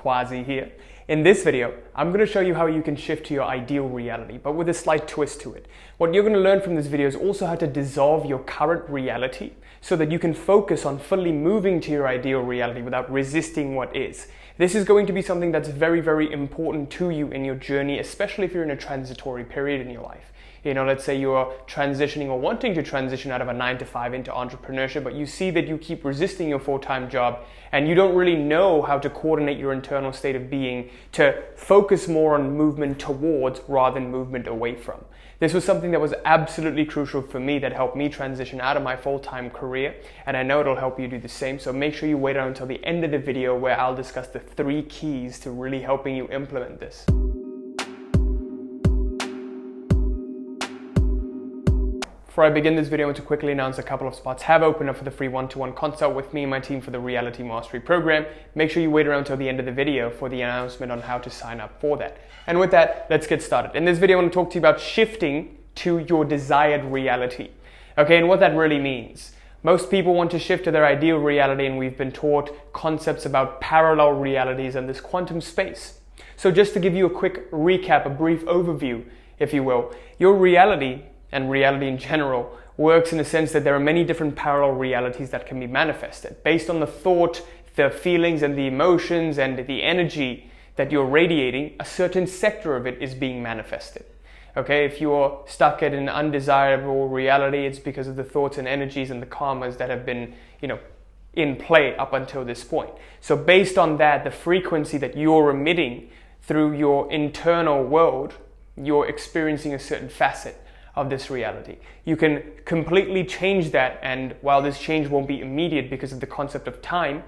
Quasi here. In this video, I'm going to show you how you can shift to your ideal reality, but with a slight twist to it. What you're going to learn from this video is also how to dissolve your current reality so that you can focus on fully moving to your ideal reality without resisting what is. This is going to be something that's very, very important to you in your journey, especially if you're in a transitory period in your life. You know, let's say you're transitioning or wanting to transition out of a 9-to-5 into entrepreneurship, but you see that you keep resisting your full-time job and you don't really know how to coordinate your internal state of being to focus more on movement towards rather than movement away from. This was something that was absolutely crucial for me that helped me transition out of my full-time career, and I know it'll help you do the same. So make sure you wait until the end of the video where I'll discuss the 3 keys to really helping you implement this. Before I begin this video, I want to quickly announce a couple of spots have opened up for the free one-to-one consult with me and my team for the Reality Mastery program. Make sure you wait around until the end of the video for the announcement on how to sign up for that. And with that, let's get started. In this video, I want to talk to you about shifting to your desired reality. Okay, and what that really means. Most people want to shift to their ideal reality, and we've been taught concepts about parallel realities and this quantum space. So just to give you a quick recap, a brief overview, if you will, your reality and reality in general works in the sense that there are many different parallel realities that can be manifested. Based on the thought, the feelings and the emotions and the energy that you're radiating, a certain sector of it is being manifested. Okay, if you're stuck at an undesirable reality, it's because of the thoughts and energies and the karmas that have been, in play up until this point. So based on that, the frequency that you're emitting through your internal world, you're experiencing a certain facet of this reality. You can completely change that, and while this change won't be immediate because of the concept of time,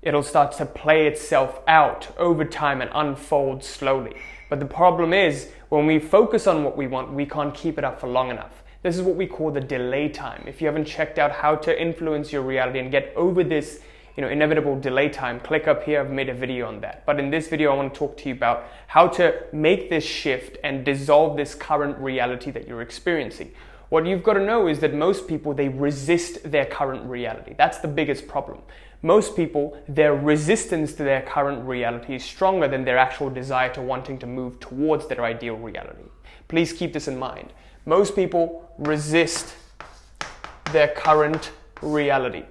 it'll start to play itself out over time and unfold slowly. But the problem is, when we focus on what we want, we can't keep it up for long enough. This is what we call the delay time. If you haven't checked out how to influence your reality and get over this inevitable delay time, click up here. I've made a video on that. But in this video, I want to talk to you about how to make this shift and dissolve this current reality that you're experiencing. What you've got to know is that most people, they resist their current reality. That's the biggest problem. Most people, their resistance to their current reality is stronger than their actual desire to wanting to move towards their ideal reality. Please keep this in mind. Most people resist their current reality.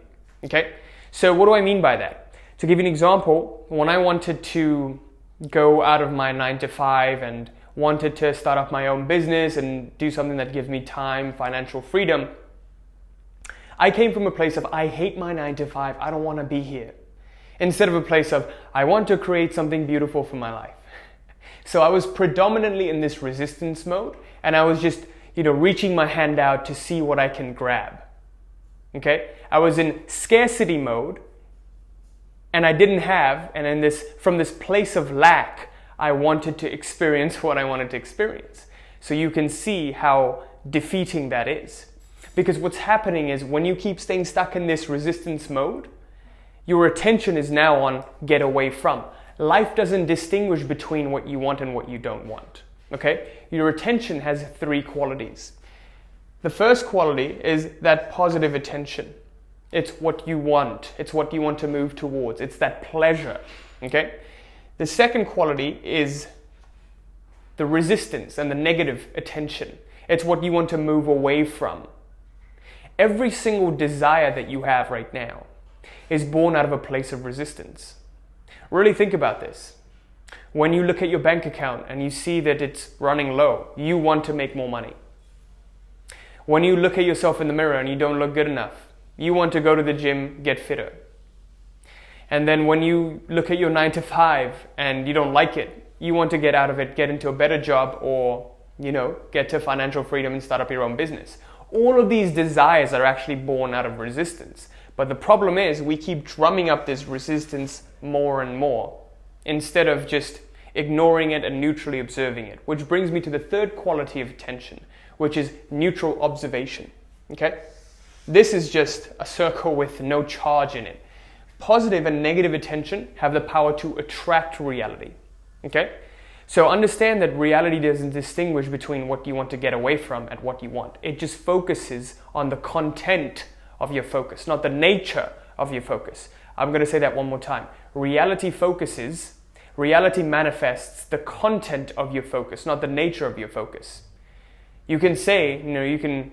Okay? So what do I mean by that? To give you an example, when I wanted to go out of my 9-to-5 and wanted to start up my own business and do something that gives me time, financial freedom, I came from a place of, I hate my 9-to-5, I don't want to be here. Instead of a place of, I want to create something beautiful for my life. So I was predominantly in this resistance mode, and I was just, reaching my hand out to see what I can grab. Okay, I was in scarcity mode, and I didn't have, and from this place of lack, I wanted to experience what I wanted to experience. So you can see how defeating that is. Because what's happening is when you keep staying stuck in this resistance mode, your attention is now on get away from. Life doesn't distinguish between what you want and what you don't want. Okay, your attention has 3 qualities. The first quality is that positive attention. It's what you want. It's what you want to move towards. It's that pleasure. Okay? The second quality is the resistance and the negative attention. It's what you want to move away from. Every single desire that you have right now is born out of a place of resistance. Really think about this. When you look at your bank account and you see that it's running low, you want to make more money. When you look at yourself in the mirror and you don't look good enough, you want to go to the gym, get fitter. And then when you look at your 9-to-5 and you don't like it, you want to get out of it, get into a better job, or, get to financial freedom and start up your own business. All of these desires are actually born out of resistance. But the problem is we keep drumming up this resistance more and more instead of just ignoring it and neutrally observing it. Which brings me to the third quality of attention, which is neutral observation. Okay? This is just a circle with no charge in it. Positive and negative attention have the power to attract reality. Okay? So understand that reality doesn't distinguish between what you want to get away from and what you want. It just focuses on the content of your focus, not the nature of your focus. I'm going to say that one more time. Reality manifests the content of your focus, not the nature of your focus. You can say, you can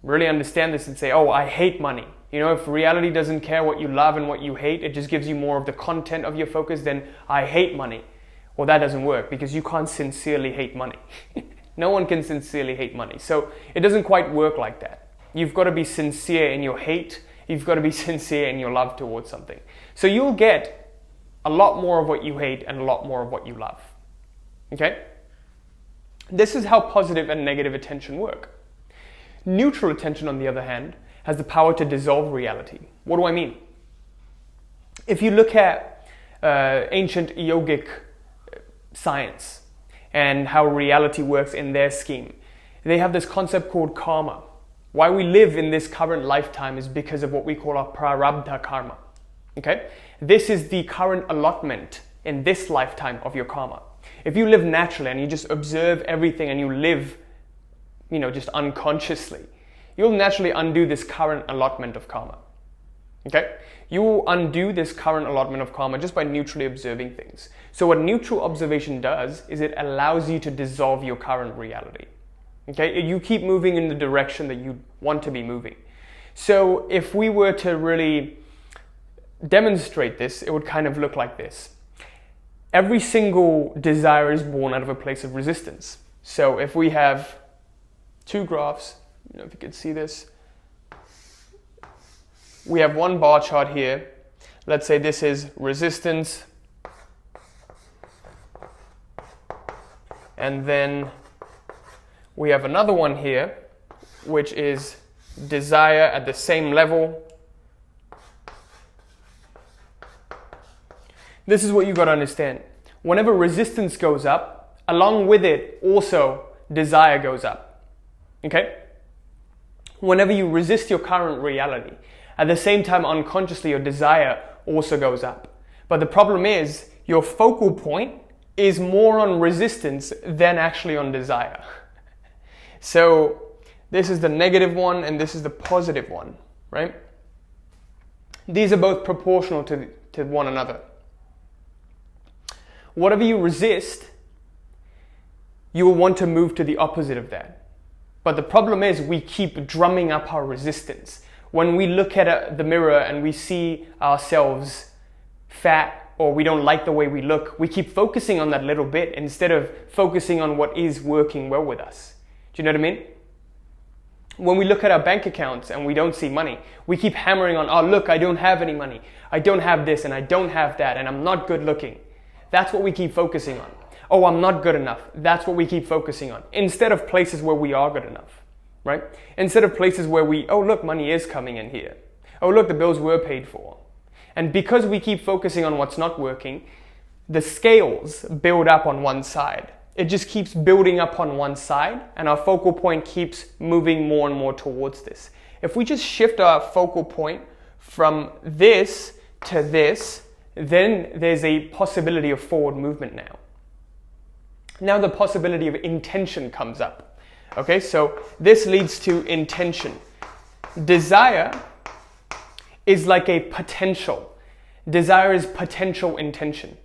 really understand this and say, oh, I hate money. If reality doesn't care what you love and what you hate, it just gives you more of the content of your focus, then I hate money. Well, that doesn't work because you can't sincerely hate money. No one can sincerely hate money. So it doesn't quite work like that. You've got to be sincere in your hate. You've got to be sincere in your love towards something. So you'll get a lot more of what you hate and a lot more of what you love. Okay? This is how positive and negative attention work. Neutral attention, on the other hand, has the power to dissolve reality. What do I mean? If you look at ancient yogic science and how reality works in their scheme, they have this concept called karma. Why we live in this current lifetime is because of what we call our prarabdha karma. Okay? This is the current allotment in this lifetime of your karma. If you live naturally and you just observe everything and you live, just unconsciously, you'll naturally undo this current allotment of karma. Okay? You will undo this current allotment of karma just by neutrally observing things. So what neutral observation does is it allows you to dissolve your current reality. Okay? You keep moving in the direction that you want to be moving. So if we were to really demonstrate this, it would kind of look like this. Every single desire is born out of a place of resistance. So if we have two graphs, if you could see this, we have one bar chart here. Let's say this is resistance, and then we have another one here, which is desire at the same level. This is what you got to understand. Whenever resistance goes up, along with it also desire goes up. Okay? Whenever you resist your current reality, at the same time unconsciously your desire also goes up. But the problem is your focal point is more on resistance than actually on desire. So this is the negative one and this is the positive one, right? These are both proportional to one another. Whatever you resist, you will want to move to the opposite of that. But the problem is we keep drumming up our resistance. When we look at the mirror and we see ourselves fat or we don't like the way we look, we keep focusing on that little bit instead of focusing on what is working well with us. Do you know what I mean? When we look at our bank accounts and we don't see money, we keep hammering on, oh look, I don't have any money. I don't have this and I don't have that and I'm not good looking. That's what we keep focusing on. Oh, I'm not good enough. That's what we keep focusing on. Instead of places where we are good enough, right? Instead of places where oh look, money is coming in here. Oh look, the bills were paid for. And because we keep focusing on what's not working, the scales build up on one side. It just keeps building up on one side and our focal point keeps moving more and more towards this. If we just shift our focal point from this to this, then there's a possibility of forward movement now. Now the possibility of intention comes up. Okay, so this leads to intention. Desire is like a potential. Desire is potential intention.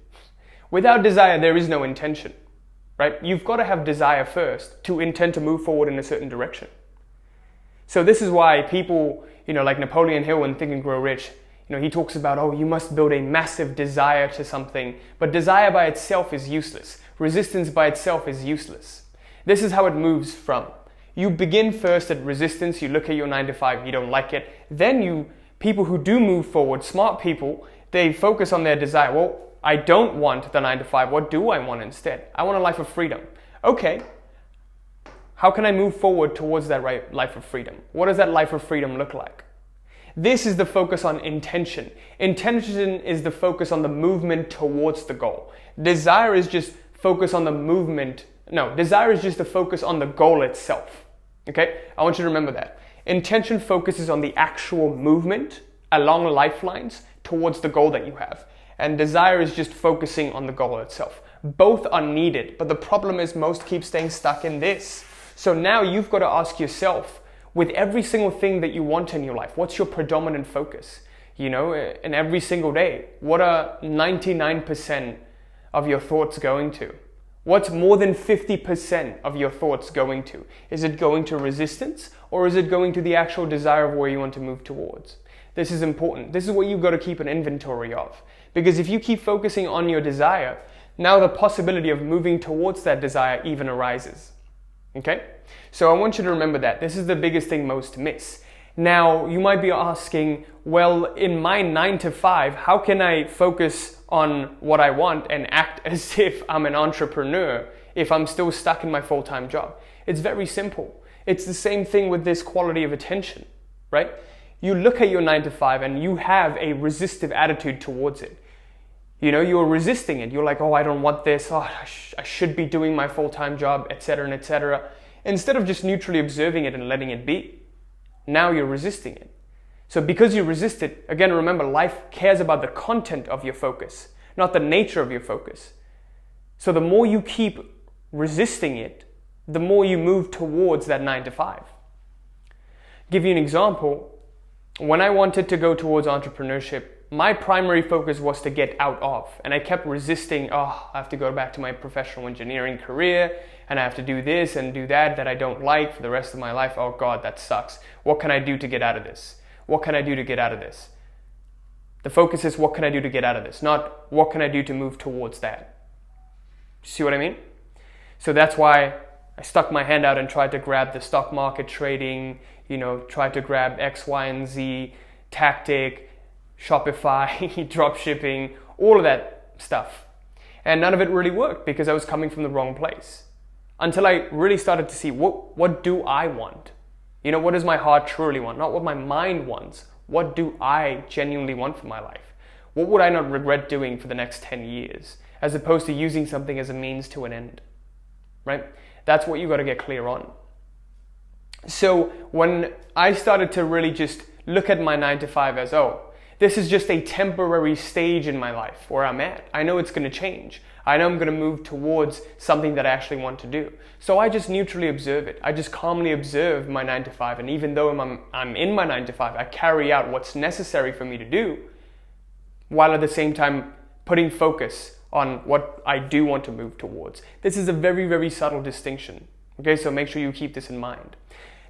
Without desire, there is no intention, right? You've got to have desire first to intend to move forward in a certain direction. So this is why people, like Napoleon Hill in Think and Grow Rich, he talks about, oh, you must build a massive desire to something, but desire by itself is useless. Resistance by itself is useless. This is how it moves from. You begin first at resistance, you look at your 9 to 5, you don't like it. Then people who do move forward, smart people, they focus on their desire. Well, I don't want the 9 to 5. What do I want instead? I want a life of freedom. Okay. How can I move forward towards that life of freedom? What does that life of freedom look like? This is the focus on intention. Intention is the focus on the movement towards the goal. Desire is just focus on the movement. No, desire is just the focus on the goal itself. Okay? I want you to remember that. Intention focuses on the actual movement along lifelines towards the goal that you have. And desire is just focusing on the goal itself. Both are needed, but the problem is most keep staying stuck in this. So now you've got to ask yourself, with every single thing that you want in your life, what's your predominant focus? in every single day? What are 99% of your thoughts going to? What's more than 50% of your thoughts going to? Is it going to resistance, or is it going to the actual desire of where you want to move towards? This is important. This is what you've got to keep an inventory of. Because if you keep focusing on your desire, now the possibility of moving towards that desire even arises. Okay? So I want you to remember that. This is the biggest thing most miss. Now, you might be asking, well, in my 9 to 5, how can I focus on what I want and act as if I'm an entrepreneur if I'm still stuck in my full-time job? It's very simple. It's the same thing with this quality of attention, right? You look at your 9 to 5 and you have a resistive attitude towards it. You're resisting it. You're like, oh, I don't want this. Oh, I should be doing my full-time job, etc., and etc. Instead of just neutrally observing it and letting it be, now you're resisting it. So because you resist it, again, remember, life cares about the content of your focus, not the nature of your focus. So the more you keep resisting it, the more you move towards that 9 to 5. Give you an example. When I wanted to go towards entrepreneurship, my primary focus was to get out of, and I kept resisting, I have to go back to my professional engineering career, and I have to do this and do that I don't like for the rest of my life. Oh God, that sucks. What can I do to get out of this? What can I do to get out of this? The focus is what can I do to get out of this, not what can I do to move towards that. See what I mean? So that's why I stuck my hand out and tried to grab the stock market trading, tried to grab X, Y, and Z, tactic, Shopify, drop shipping, all of that stuff. And none of it really worked because I was coming from the wrong place. Until I really started to see what do I want? What does my heart truly want? Not what my mind wants. What do I genuinely want for my life? What would I not regret doing for the next 10 years? As opposed to using something as a means to an end. Right? That's what you got to get clear on. So when I started to really just look at my 9 to 5 as, this is just a temporary stage in my life where I'm at. I know it's going to change. I know I'm going to move towards something that I actually want to do. So I just neutrally observe it. I just calmly observe my 9 to 5. And even though I'm in my 9 to 5, I carry out what's necessary for me to do, while at the same time putting focus on what I do want to move towards. This is a very, very subtle distinction. Okay, so make sure you keep this in mind.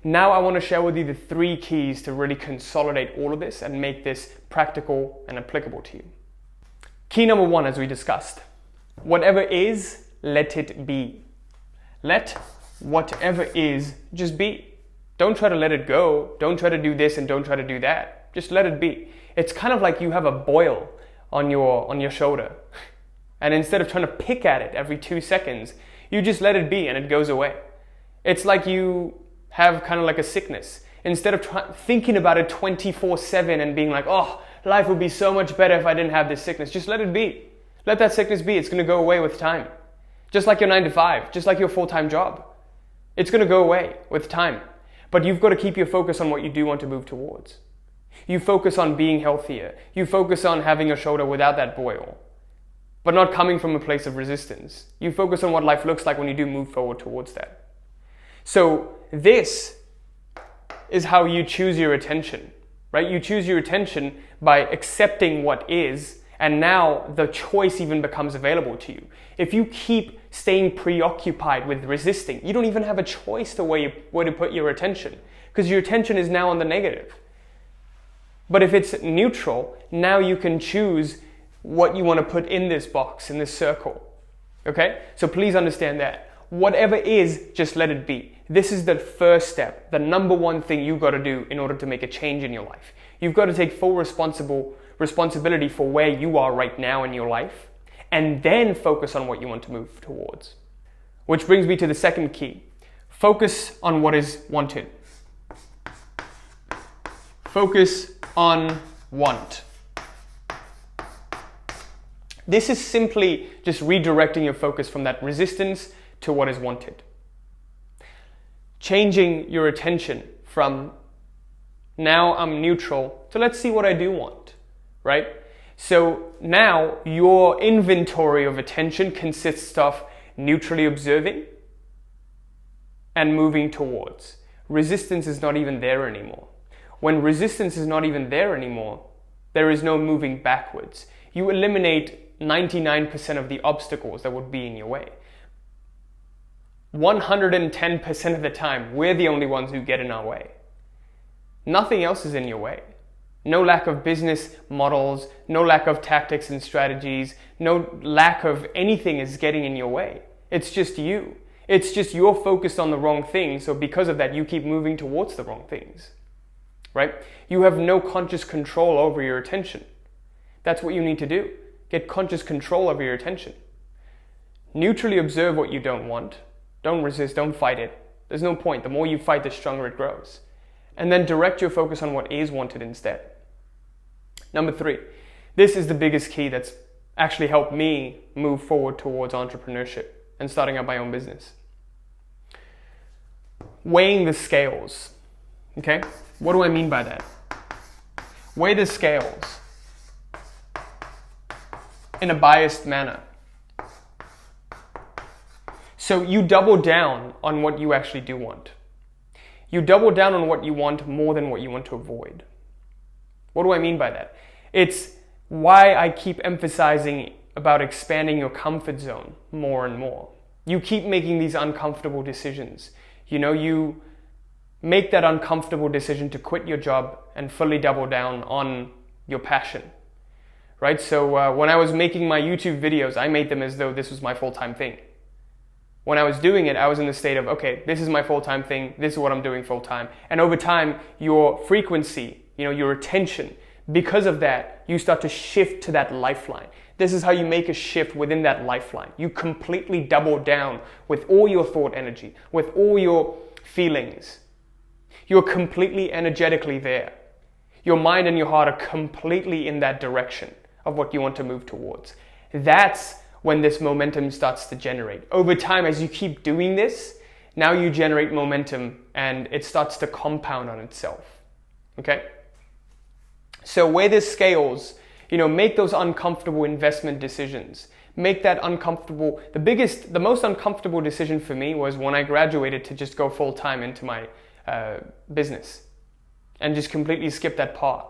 Now I want to share with you the 3 keys to really consolidate all of this and make this practical and applicable to you. Key number 1, as we discussed, whatever is, let it be. Let whatever is just be. Don't try to let it go. Don't try to do this and don't try to do that. Just let it be. It's kind of like you have a boil on your shoulder. And instead of trying to pick at it every 2 seconds, you just let it be and it goes away. It's like you have kind of like a sickness. Instead of thinking about it 24/7 and being like, life would be so much better if I didn't have this sickness. Just let it be. Let that sickness be. It's going to go away with time. Just like your 9 to 5, just like your full-time job. It's going to go away with time. But you've got to keep your focus on what you do want to move towards. You focus on being healthier. You focus on having a shoulder without that boil, but not coming from a place of resistance. You focus on what life looks like when you do move forward towards that. So this is how you choose your attention, right? You choose your attention by accepting what is, and now the choice even becomes available to you. If you keep staying preoccupied with resisting, you don't even have a choice to where to put your attention, because your attention is now on the negative. But if it's neutral, now you can choose what you want to put in this box, in this circle. Okay? So please understand that. Whatever is, just let it be. This is the first step, the number 1 thing you've got to do in order to make a change in your life. You've got to take full responsibility for where you are right now in your life, and then focus on what you want to move towards. Which brings me to the second key. Focus on what is wanted. Focus on want. This is simply just redirecting your focus from that resistance to what is wanted. Changing your attention from now I'm neutral to let's see what I do want, right? So now your inventory of attention consists of neutrally observing and moving towards. Resistance is not even there anymore. When resistance is not even there anymore, There is no moving backwards. You eliminate 99% of the obstacles that would be in your way. 110% of the time, we're the only ones who get in our way. Nothing else is in your way. No lack of business models, no lack of tactics and strategies, no lack of anything is getting in your way. It's just you. It's just you're focused on the wrong things, so because of that, you keep moving towards the wrong things, right? You have no conscious control over your attention. That's what you need to do. Get conscious control over your attention. Neutrally observe what you don't want. Don't resist, don't fight it. There's no point. The more you fight, the stronger it grows. And then direct your focus on what is wanted instead. Number 3, this is the biggest key that's actually helped me move forward towards entrepreneurship and starting up my own business. Weighing the scales. Okay? What do I mean by that? Weigh the scales in a biased manner. So you double down on what you actually do want. You double down on what you want more than what you want to avoid. What do I mean by that? It's why I keep emphasizing about expanding your comfort zone more and more. You keep making these uncomfortable decisions. You make that uncomfortable decision to quit your job and fully double down on your passion, right? So when I was making my YouTube videos, I made them as though this was my full-time thing. When I was doing it, I was in the state of, okay, this is my full-time thing, this is what I'm doing full-time. And over time, your frequency, your attention, because of that, you start to shift to that lifeline. This is how you make a shift within that lifeline. You completely double down with all your thought energy, with all your feelings. You're completely energetically there. Your mind and your heart are completely in that direction of what you want to move towards. That's when this momentum starts to generate. Over time, as you keep doing this, now you generate momentum and it starts to compound on itself. Okay? So weigh the scales, make those uncomfortable investment decisions. Make that uncomfortable, the most uncomfortable decision for me was when I graduated to just go full time into my business and just completely skip that part.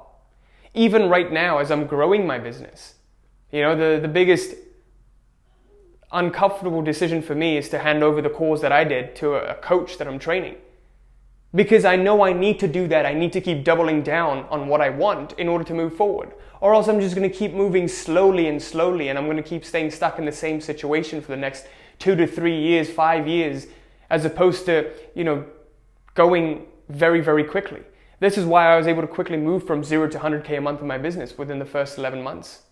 Even right now, as I'm growing my business, the biggest uncomfortable decision for me is to hand over the course that I did to a coach that I'm training. Because I know I need to do that. I need to keep doubling down on what I want in order to move forward. Or else I'm just going to keep moving slowly and I'm going to keep staying stuck in the same situation for the next 2 to 3 years, 5 years, as opposed to, going very, very quickly. This is why I was able to quickly move from 0 to 100K a month in my business within the first 11 months.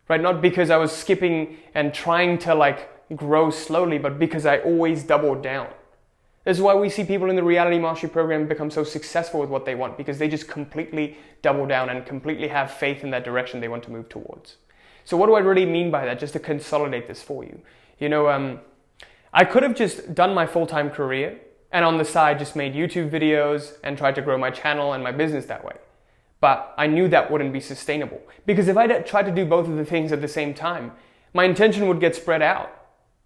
Right? Not because I was skipping and trying to grow slowly, but because I always doubled down. This is why we see people in the Reality Mastery Program become so successful with what they want, because they just completely double down and completely have faith in that direction they want to move towards. So what do I really mean by that? Just to consolidate this for you. I could have just done my full-time career and on the side just made YouTube videos and tried to grow my channel and my business that way. But I knew that wouldn't be sustainable, because if I tried to do both of the things at the same time, my intention would get spread out,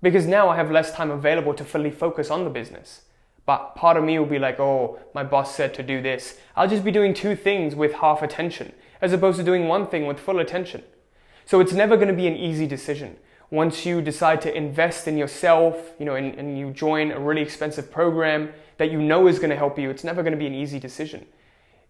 because now I have less time available to fully focus on the business. But part of me will be like, oh, my boss said to do this. I'll just be doing 2 things with half attention, as opposed to doing 1 thing with full attention. So it's never going to be an easy decision. Once you decide to invest in yourself, and you join a really expensive program that is going to help you, it's never going to be an easy decision.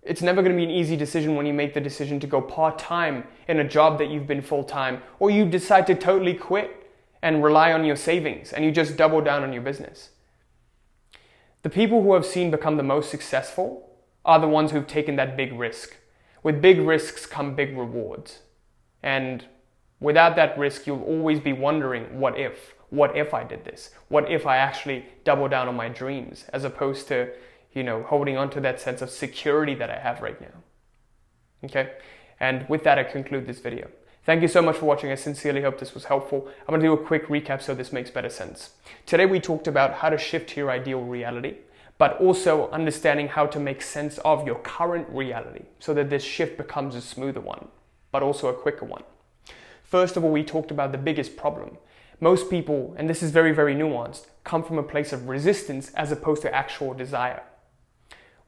It's never going to be an easy decision when you make the decision to go part-time in a job that you've been full-time, or you decide to totally quit and rely on your savings and you just double down on your business. The people who I've seen become the most successful are the ones who've taken that big risk. With big risks come big rewards. And without that risk, you'll always be wondering, what if? What if I did this? What if I actually double down on my dreams, as opposed to holding on to that sense of security that I have right now. Okay? And with that, I conclude this video. Thank you so much for watching. I sincerely hope this was helpful. I'm going to do a quick recap so this makes better sense. Today, we talked about how to shift to your ideal reality, but also understanding how to make sense of your current reality so that this shift becomes a smoother one, but also a quicker one. First of all, we talked about the biggest problem. Most people, and this is very, very nuanced, come from a place of resistance as opposed to actual desire.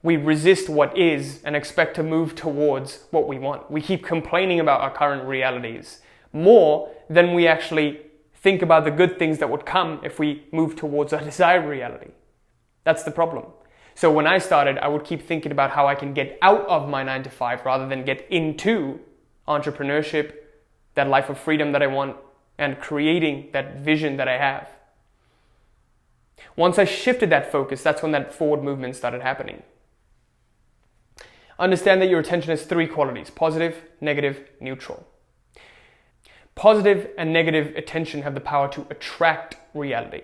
we resist what is and expect to move towards what we want. We keep complaining about our current realities more than we actually think about the good things that would come if we move towards our desired reality. That's the problem. So when I started, I would keep thinking about how I can get out of my 9 to 5 rather than get into entrepreneurship, that life of freedom that I want, and creating that vision that I have. Once I shifted that focus, that's when that forward movement started happening. Understand that your attention has 3 qualities: positive, negative, neutral. Positive and negative attention have the power to attract reality.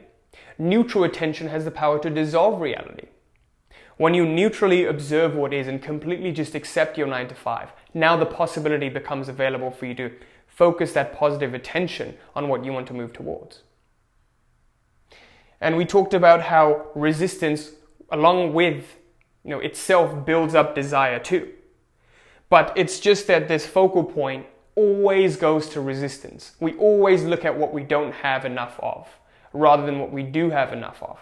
Neutral attention has the power to dissolve reality. When you neutrally observe what is and completely just accept your 9 to 5, now the possibility becomes available for you to focus that positive attention on what you want to move towards. And we talked about how resistance, along with itself, builds up desire too. But it's just that this focal point always goes to resistance. We always look at what we don't have enough of rather than what we do have enough of.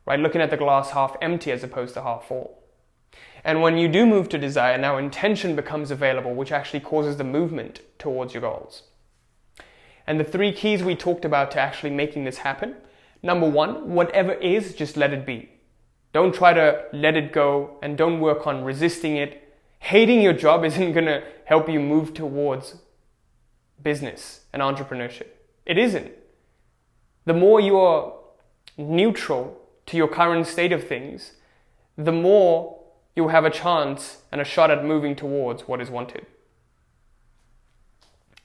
Right? Looking at the glass half empty as opposed to half full. And when you do move to desire, now intention becomes available, which actually causes the movement towards your goals. And the 3 keys we talked about to actually making this happen: number 1, whatever is, just let it be. Don't try to let it go and don't work on resisting it. Hating your job isn't going to help you move towards business and entrepreneurship. It isn't. The more you are neutral to your current state of things, the more you'll have a chance and a shot at moving towards what is wanted.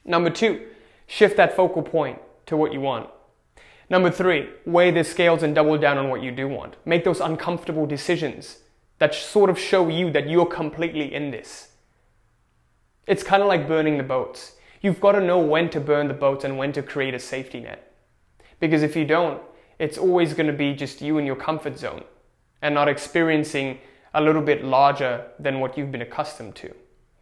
Number 2, shift that focal point to what you want. Number 3, weigh the scales and double down on what you do want. Make those uncomfortable decisions that sort of show you that you're completely in this. It's kind of like burning the boats. You've got to know when to burn the boats and when to create a safety net. Because if you don't, it's always going to be just you in your comfort zone and not experiencing a little bit larger than what you've been accustomed to.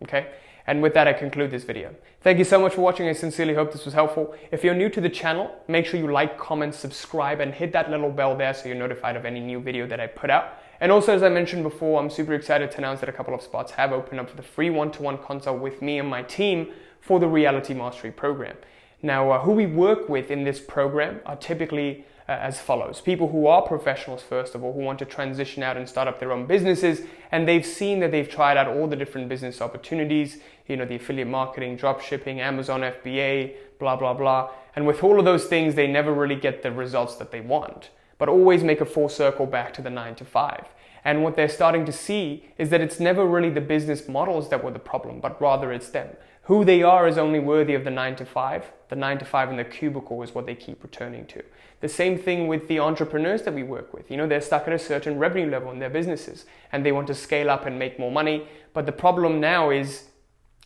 Okay? And with that, I conclude this video. Thank you so much for watching. I sincerely hope this was helpful. If you're new to the channel, make sure you like, comment, subscribe, and hit that little bell there so you're notified of any new video that I put out. And also, as I mentioned before, I'm super excited to announce that a couple of spots have opened up for the free one-to-one consult with me and my team for the Reality Mastery program. Now, who we work with in this program are typically as follows. People who are professionals, first of all, who want to transition out and start up their own businesses, and they've seen that they've tried out all the different business opportunities, the affiliate marketing, drop shipping, Amazon FBA, blah, blah, blah. And with all of those things, they never really get the results that they want, but always make a full circle back to the 9 to 5. And what they're starting to see is that it's never really the business models that were the problem, but rather it's them. Who they are is only worthy of the 9 to 5. The 9 to 5 in the cubicle is what they keep returning to. The same thing with the entrepreneurs that we work with. They're stuck at a certain revenue level in their businesses and they want to scale up and make more money. But the problem now is,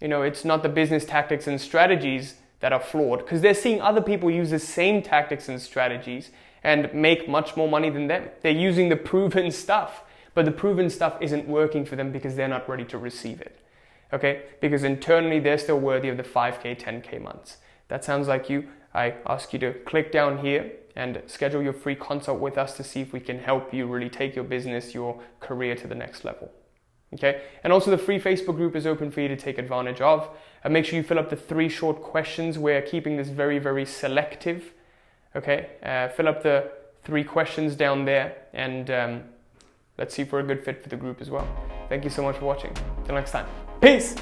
it's not the business tactics and strategies that are flawed, because they're seeing other people use the same tactics and strategies and make much more money than them. They're using the proven stuff, but the proven stuff isn't working for them because they're not ready to receive it. Okay? Because internally they're still worthy of the 5K, 10K months. That sounds like you. I ask you to click down here and schedule your free consult with us to see if we can help you really take your business, your career to the next level. Okay? And also the free Facebook group is open for you to take advantage of. And make sure you fill up the 3 short questions. We're keeping this very, very selective. Okay? Fill up the 3 questions down there and let's see if we're a good fit for the group as well. Thank you so much for watching. Till next time. Peace!